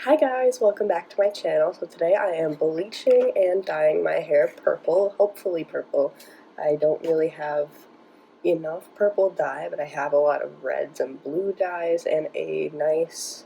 Hi guys, welcome back to my channel. So today I am bleaching and dyeing my hair purple, hopefully purple. I don't really have enough purple dye, but I have a lot of reds and blue dyes and a nice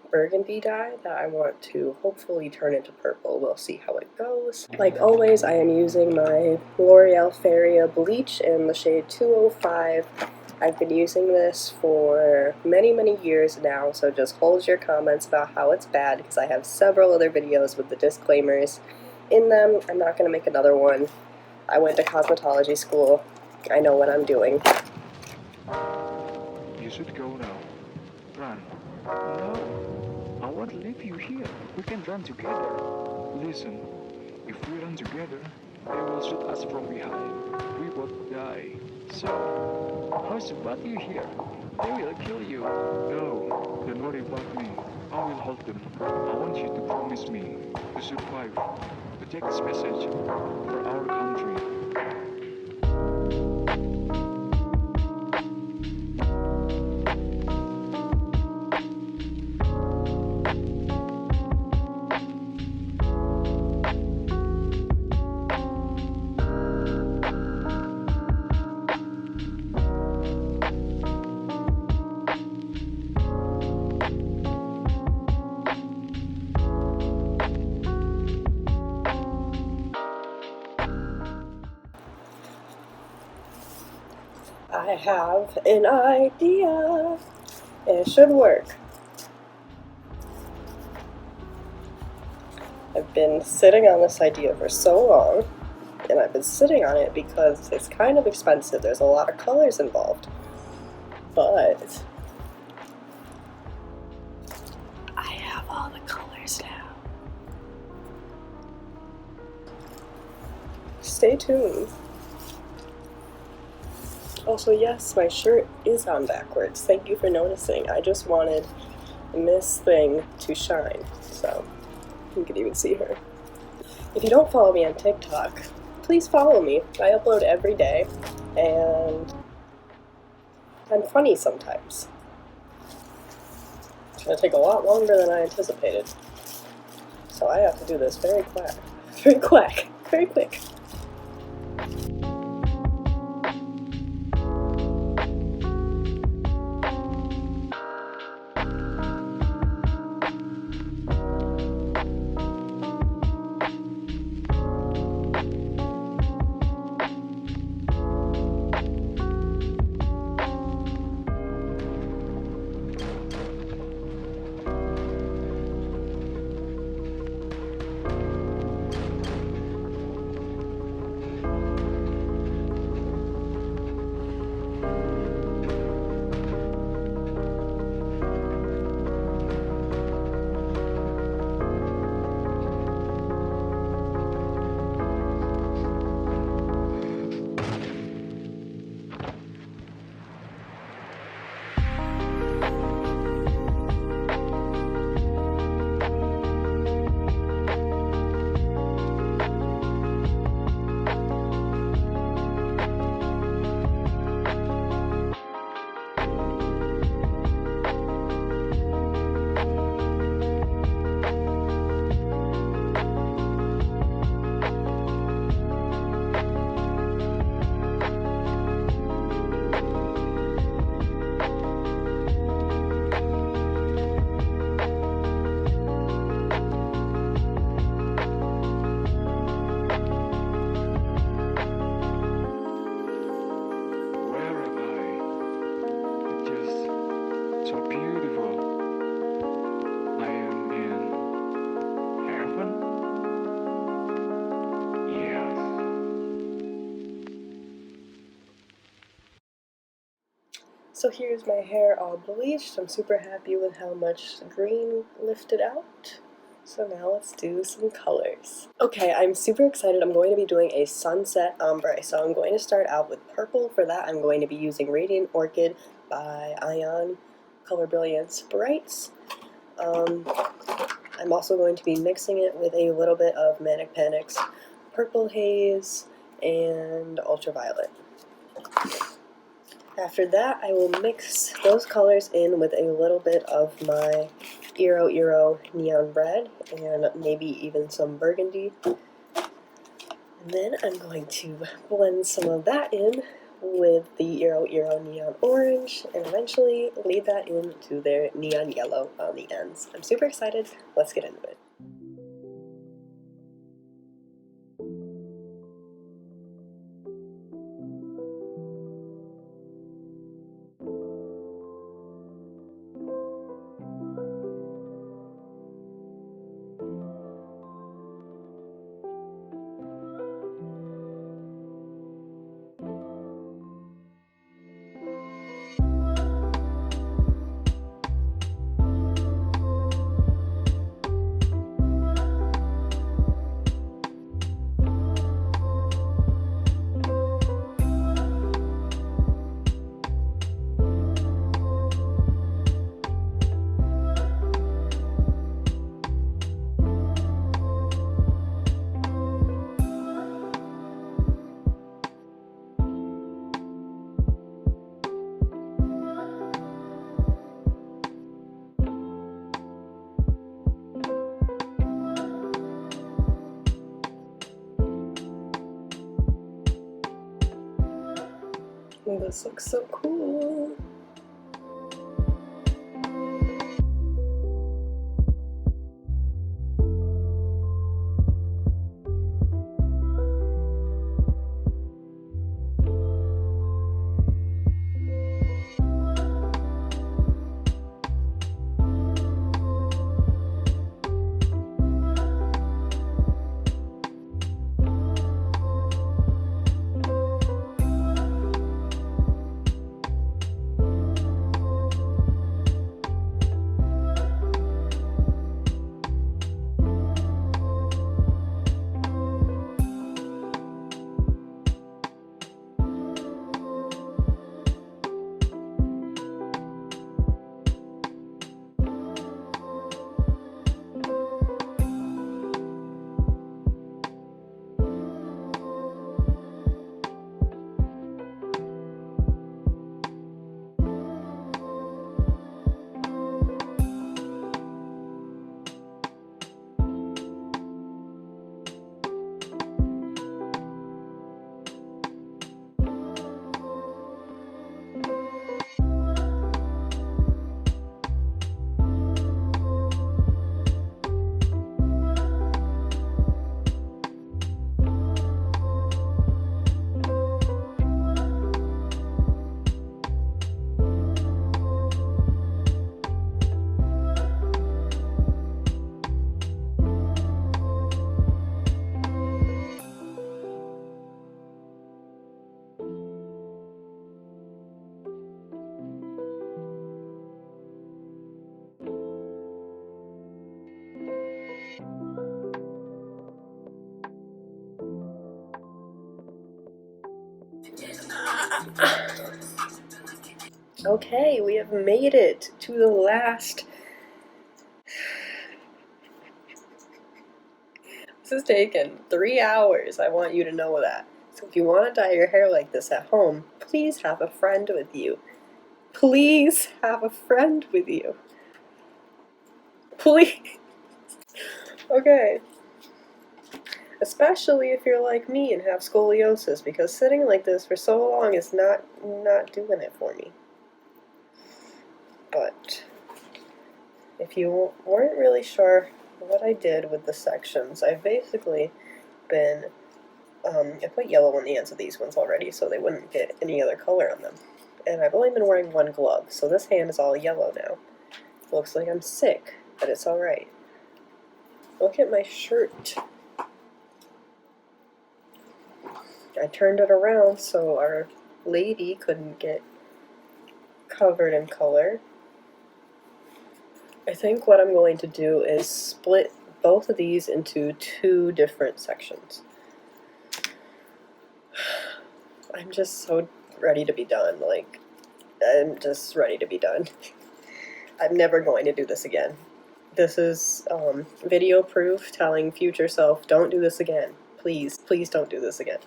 burgundy dye that I want to hopefully turn into purple. We'll see how it goes. Like always, I am using my L'Oreal Feria bleach in the shade 205. I've been using this for many years now, so just hold your comments about how it's bad because I have several other videos with the disclaimers in them. I'm not going to make another one. I went to cosmetology school. I know what I'm doing. You should go now. Run. No, I won't leave you here. We can run together. Listen, if we run together, they will shoot us from behind. We both die. So, how's about you here? They will kill you. No, don't worry about me. I will hold them. I want you to promise me to survive, to take this message for our country. I have an idea. It should work. I've been sitting on this idea for so long, and I've been sitting on it because it's kind of expensive. There's a lot of colors involved. But I have all the colors now. Stay tuned. Also, yes, my shirt is on backwards. Thank you for noticing. I just wanted Miss Thing to shine, so you can even see her. If you don't follow me on TikTok, please follow me. I upload every day, and I'm funny sometimes. It's gonna take a lot longer than I anticipated, so I have to do this very quick. So beautiful. I am in heaven. Yes. So here's my hair all bleached. I'm super happy with how much green lifted out. So now let's do some colors. Okay, I'm super excited. I'm going to be doing a sunset ombre. So I'm going to start out with purple. For that, I'm going to be using Radiant Orchid by Ion Color Brilliance Brights. I'm also going to be mixing it with a little bit of Manic Panic's Purple Haze and Ultraviolet. After that, I will mix those colors in with a little bit of my Eero Neon Red and maybe even some burgundy. And then I'm going to blend some of that in with the Eero Neon Orange and eventually lead that into their neon yellow on the ends. I'm super excited. Let's get into it. Oh, this looks so cool. Okay, we have made it to the last. This has taken 3 hours, I want you to know that. So if you want to dye your hair like this at home, please have a friend with you. Please have a friend with you. Please. Okay. Especially if you're like me and have scoliosis, because sitting like this for so long is not doing it for me. But if you weren't really sure what I did with the sections, I've basically been, I put yellow on the ends of these ones already so they wouldn't get any other color on them. And I've only been wearing one glove, so this hand is all yellow now. Looks like I'm sick, but it's alright. Look at my shirt. I turned it around so our lady couldn't get covered in color. I think what I'm going to do is split both of these into 2 different sections. I'm just so ready to be done. Like, I'm just ready to be done. I'm never going to do this again. This is video proof telling future self, don't do this again. Please, please don't do this again.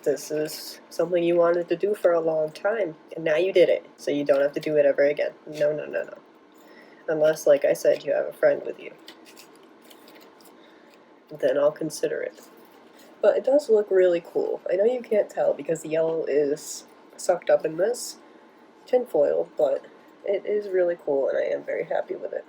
This is something you wanted to do for a long time, and now you did it, so you don't have to do it ever again. No, no, no, no. Unless, like I said, you have a friend with you. Then I'll consider it. But it does look really cool. I know you can't tell because the yellow is sucked up in this tinfoil, but it is really cool and I am very happy with it.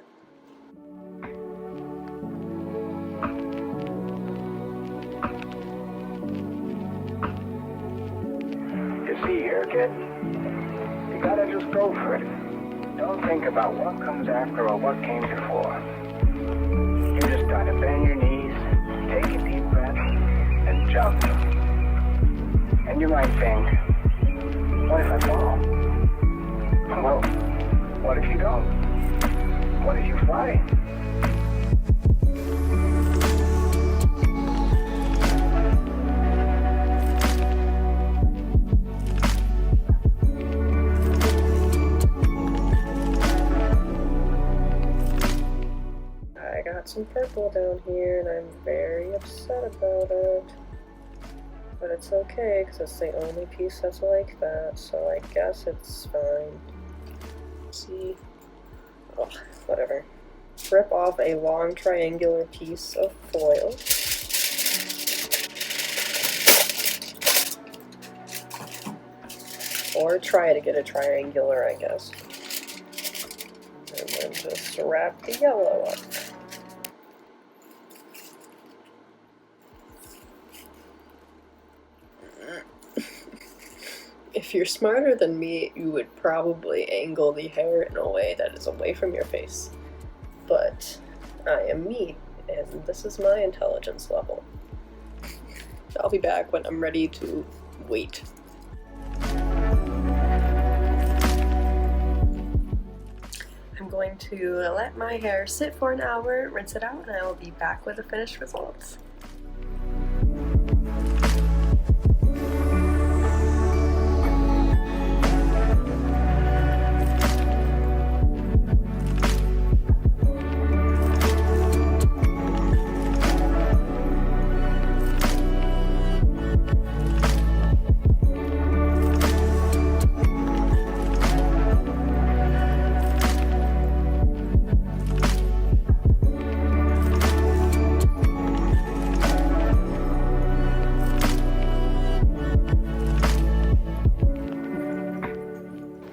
You see here, kid, you gotta just go for it. Don't think about what comes after or what came before. You just gotta bend your knees, take a deep breath, and jump. And you might think, what if I fall? Well, what if you don't? What if you fly? I got some purple down here and I'm very upset about it. But it's okay because it's the only piece that's like that, so I guess it's fine. See? Oh, whatever. Rip off a long triangular piece of foil. Or try to get a triangular, I guess. And then just wrap the yellow up. If you're smarter than me, you would probably angle the hair in a way that is away from your face. But I am me, and this is my intelligence level. I'll be back when I'm ready to wait. I'm going to let my hair sit for an hour, rinse it out, and I will be back with the finished results.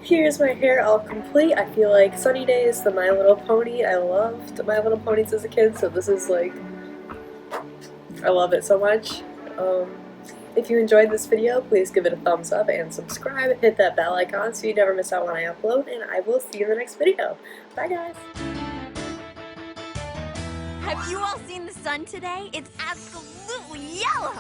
Here's my hair all complete. I feel like Sunny Days, the My Little Pony. I loved My Little Ponies as a kid, so this is like, I love it so much. If you enjoyed this video, please give it a thumbs up and subscribe. Hit that bell icon so you never miss out when I upload, and I will see you in the next video. Bye guys! Have you all seen the sun today? It's absolutely yellow!